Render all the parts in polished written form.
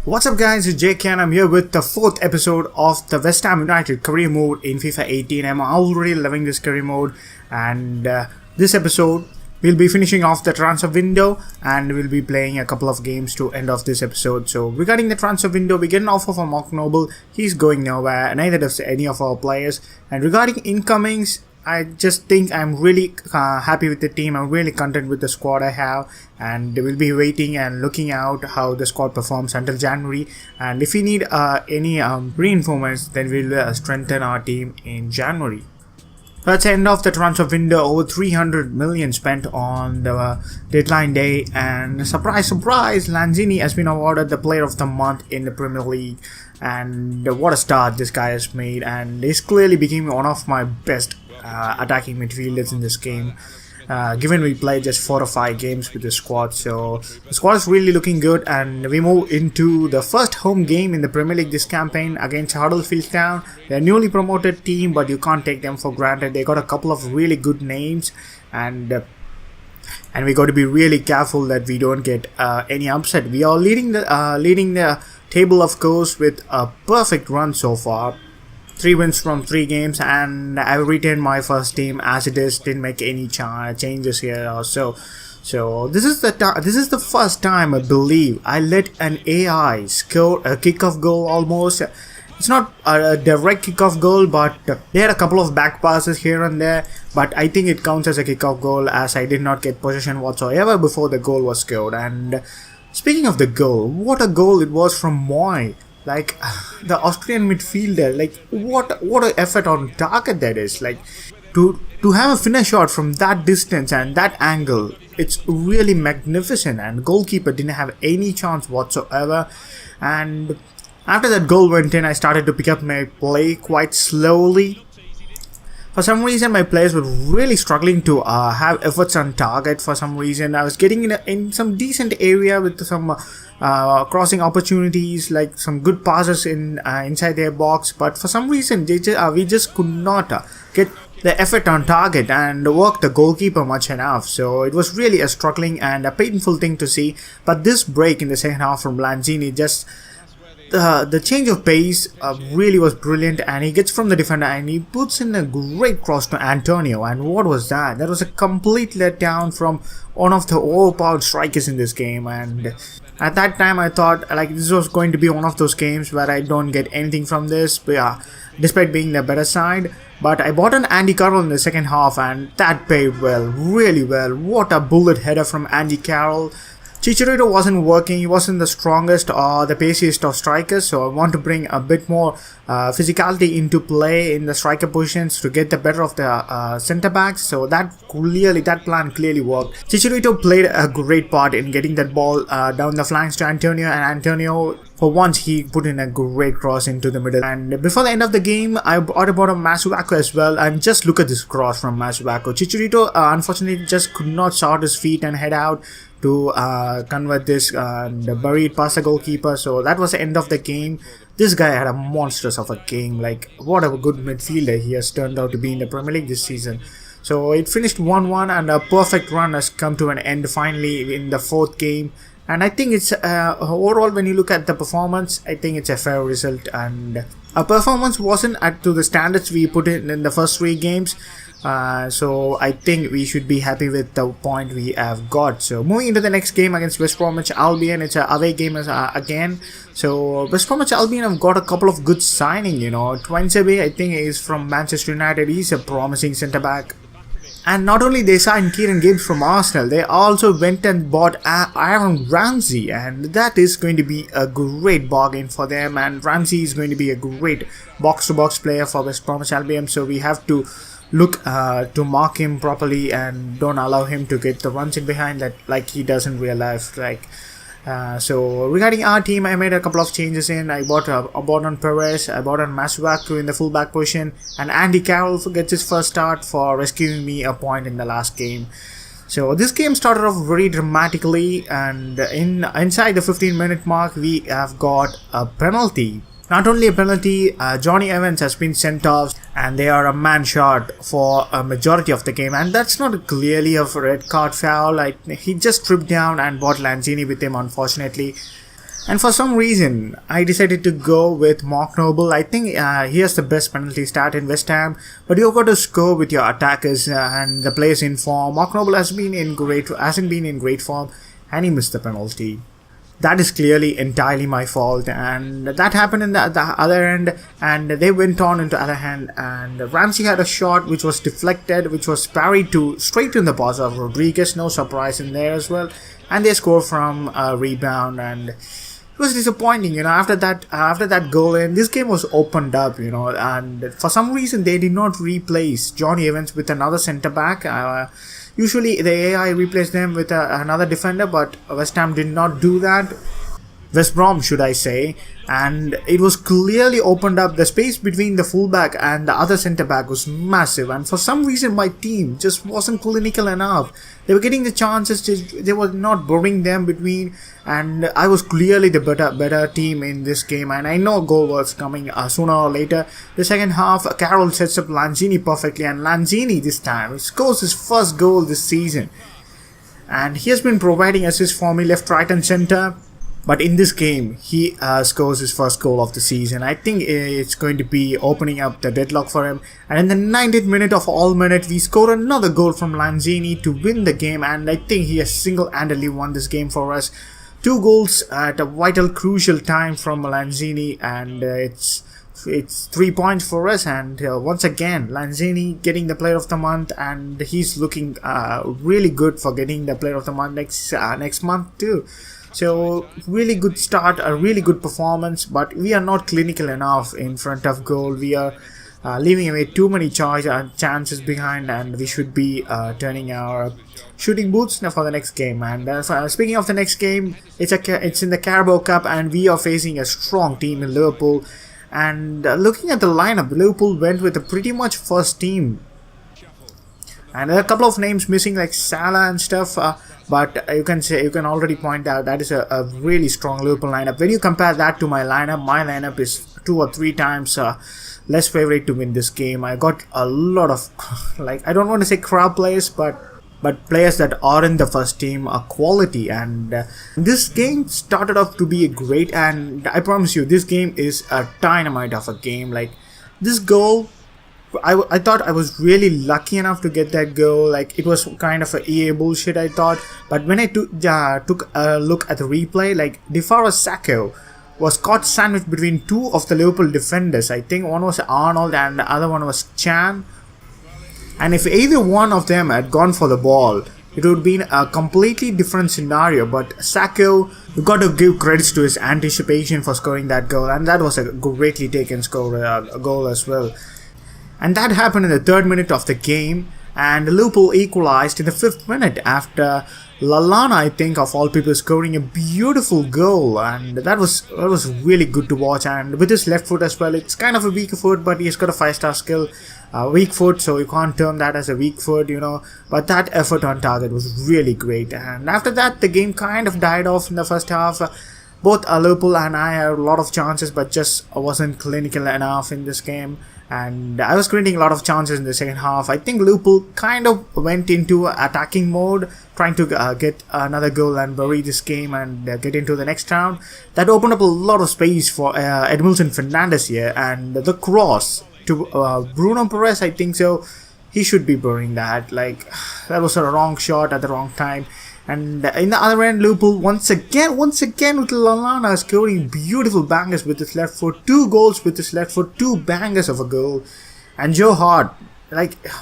What's up guys, it's JK and I'm here with the 4th episode of the Westham United career mode in FIFA 18. I'm already loving this career mode, and this episode we'll be finishing off the transfer window and we'll be playing a couple of games to end off this episode. So regarding the transfer window, we get an offer from Mark Noble. He's going nowhere, neither does any of our players. And regarding incomings, I just think I'm really happy with the team. I'm really content with the squad I have, and we'll be waiting and looking out how the squad performs until January. And if we need any reinforcements, then we'll strengthen our team in January. That's the end of the transfer window. Over 300 million spent on the deadline day, and surprise, Lanzini has been awarded the Player of the Month in the Premier League. And what a start this guy has made, and he's clearly became one of my best attacking midfielders in this game, given we played just 4 or 5 games with the squad. So the squad is really looking good, and we move into the first home game in the Premier League this campaign against Huddersfield Town. They're a newly promoted team, but you can't take them for granted. They got a couple of really good names, and we got to be really careful that we don't get any upset. We are leading the table, of course, with a perfect run so far. 3 wins from 3 games, and I retained my first team as it is. Didn't make any changes here or so. So this is the first time I believe I let an AI score a kickoff goal almost. It's not a direct kickoff goal, but they had a couple of back passes here and there. But I think it counts as a kickoff goal, as I did not get possession whatsoever before the goal was scored. And speaking of the goal, what a goal it was from Moy. Like, the Austrian midfielder, like, what an effort on target that is. Like, to have a finish shot from that distance and that angle, it's really magnificent, and goalkeeper didn't have any chance whatsoever. And after that goal went in, I started to pick up my play quite slowly. For some reason, my players were really struggling to have efforts on target. For some reason, I was getting in some decent area with some crossing opportunities, like some good passes inside their box. But for some reason, we just could not get the effort on target and work the goalkeeper much enough. So it was really a struggling and a painful thing to see. But this break in the second half from Lanzini, just the change of pace really was brilliant, and he gets from the defender and he puts in a great cross to Antonio. And what was that? That was a complete letdown from one of the overpowered strikers in this game. And at that time I thought, like, this was going to be one of those games where I don't get anything from this, but yeah, despite being the better side. But I bought an Andy Carroll in the second half, and that paid well, really well. What a bullet header from Andy Carroll. Chicharito wasn't working. He wasn't the strongest or the paciest of strikers, so I want to bring a bit more physicality into play in the striker positions to get the better of the centre backs. So that plan clearly worked. Chicharito played a great part in getting that ball down the flanks to Antonio, and Antonio, for once, he put in a great cross into the middle. And before the end of the game, I brought about a Masuaku as well, and just look at this cross from Masuaku. Chicharito unfortunately just could not sort his feet and head out to convert this and bury it past the goalkeeper. So that was the end of the game. This guy had a monstrous of a game. Like, what a good midfielder he has turned out to be in the Premier League this season. So it finished 1-1, and a perfect run has come to an end finally in the 4th game. And I think it's overall, when you look at the performance, I think it's a fair result. And our performance wasn't to the standards we put in the first 3 games. So I think we should be happy with the point we have got. So moving into the next game against Westham Match Albion, it's an away game again. So Westham Match Albion have got a couple of good signing. Twainsabe, I think, is from Manchester United. He's a promising centre back. And not only they signed Kieran Gibbs from Arsenal, they also went and bought Aaron Ramsey, and that is going to be a great bargain for them. And Ramsey is going to be a great box-to-box player for West Bromwich Albion, so we have to look to mark him properly and don't allow him to get the runs in behind that like he does in real life. So regarding our team, I made a couple of changes in. I bought on Perez, I bought on Masuaku in the fullback position, and Andy Carroll gets his first start for rescuing me a point in the last game. So this game started off very dramatically, and inside the 15-minute mark, we have got a penalty. Not only a penalty, Johnny Evans has been sent off, and they are a man short for a majority of the game, and that's not clearly a red card foul. He just tripped down and brought Lanzini with him, unfortunately. And for some reason, I decided to go with Mark Noble. I think he has the best penalty stat in West Ham, but you've got to score with your attackers and the players in form. Mark Noble hasn't been in great form, and he missed the penalty. That is clearly entirely my fault, and that happened in the other end, and they went on into the other hand, and Ramsey had a shot which was deflected, which was parried to straight in the path of Rodriguez. No surprise in there as well, and they scored from a rebound, and it was disappointing, after that goal, and this game was opened up, and for some reason they did not replace Johnny Evans with another centre back. Usually the AI replaced them with another defender, but West Ham did not do that. West Brom, should I say, and it was clearly opened up. The space between the fullback and the other centre back was massive, and for some reason my team just wasn't clinical enough. They were getting the chances, they were not boring them between, and I was clearly the better team in this game, and I know a goal was coming sooner or later. The second half, Carroll sets up Lanzini perfectly, and Lanzini this time scores his first goal this season, and he has been providing assists for me left, right and centre. But in this game, he scores his first goal of the season. I think it's going to be opening up the deadlock for him. And in the 90th minute of all minutes, we scored another goal from Lanzini to win the game. And I think he has single-handedly won this game for us. 2 goals at a vital, crucial time from Lanzini. And it's 3 points for us. And once again, Lanzini getting the Player of the Month. And he's looking really good for getting the Player of the Month next month too. So, really good start, a really good performance, but we are not clinical enough in front of goal. We are leaving away too many chances behind, and we should be turning our shooting boots for the next game. And speaking of the next game, it's in the Carabao Cup, and we are facing a strong team in Liverpool. And looking at the lineup, Liverpool went with a pretty much first team. And there are a couple of names missing like Salah and stuff, but you can already point out that is a really strong Liverpool lineup. When you compare that to my lineup is 2 or 3 times less favorite to win this game. I got a lot of I don't want to say crowd players, but players that are in the first team are quality, and this game started off to be great, and I promise you this game is a dynamite of a game. Like this goal, I thought I was really lucky enough to get that goal. It was kind of a EA bullshit, I thought. But when I took a look at the replay, Defaro Sacco was caught sandwiched between 2 of the Liverpool defenders. I think one was Arnold and the other one was Chan. And if either one of them had gone for the ball, it would have been a completely different scenario. But Sacco, you got to give credits to his anticipation for scoring that goal, and that was a greatly taken goal as well. And that happened in the 3rd minute of the game, and Liverpool equalized in the 5th minute after Lallana, I think, of all people, scoring a beautiful goal, and that was really good to watch. And with his left foot as well, it's kind of a weak foot, but he's got a 5-star skill. Weak foot, so you can't term that as a weak foot, but that effort on target was really great. And after that, the game kind of died off in the first half. Both Liverpool and I had a lot of chances, but just wasn't clinical enough in this game. And I was creating a lot of chances in the second half. I think Liverpool kind of went into attacking mode, trying to get another goal and bury this game and get into the next round. That opened up a lot of space for Edmilson Fernandes here, and the cross to Bruno Perez, I think so. He should be burying that. That was a wrong shot at the wrong time. And in the other end, Liverpool once again with Lallana scoring beautiful bangers with his left foot. 2 goals with his left foot, 2 bangers of a goal. And Joe Hart,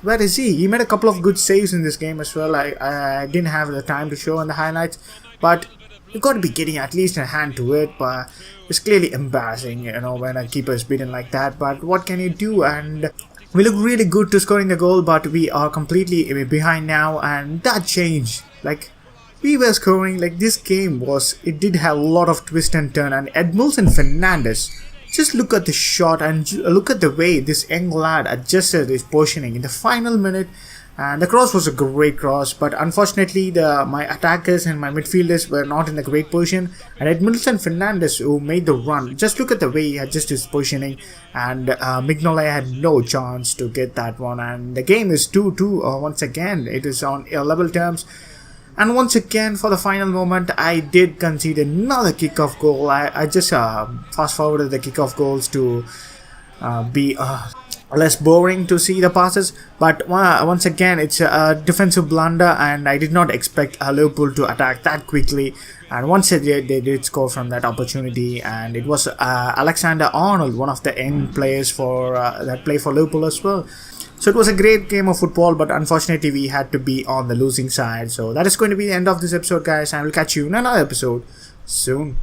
where is he? He made a couple of good saves in this game as well. I didn't have the time to show in the highlights, but you got to be getting at least a hand to it. But it's clearly embarrassing, when a keeper is beaten like that. But what can you do? And we look really good to scoring the goal, but we are completely behind now, and that changed. We were scoring, this game it did have a lot of twist and turn, and Edmilson Fernandes, just look at the shot and look at the way this young lad adjusted his positioning in the final minute. And the cross was a great cross, but unfortunately my attackers and my midfielders were not in a great position, and Edmilson Fernandes, who made the run, just look at the way he adjusted his positioning, and Mignolet had no chance to get that one. And the game is 2-2 once again. It is on level terms. And once again, for the final moment, I did concede another kick-off goal. I just fast-forwarded the kick-off goals to be less boring to see the passes, but once again it's a defensive blunder, and I did not expect Liverpool to attack that quickly, and once they did score from that opportunity, and it was Alexander-Arnold, one of the young players for that play for Liverpool as well. So it was a great game of football, but unfortunately we had to be on the losing side. So that is going to be the end of this episode, guys, and I will catch you in another episode soon.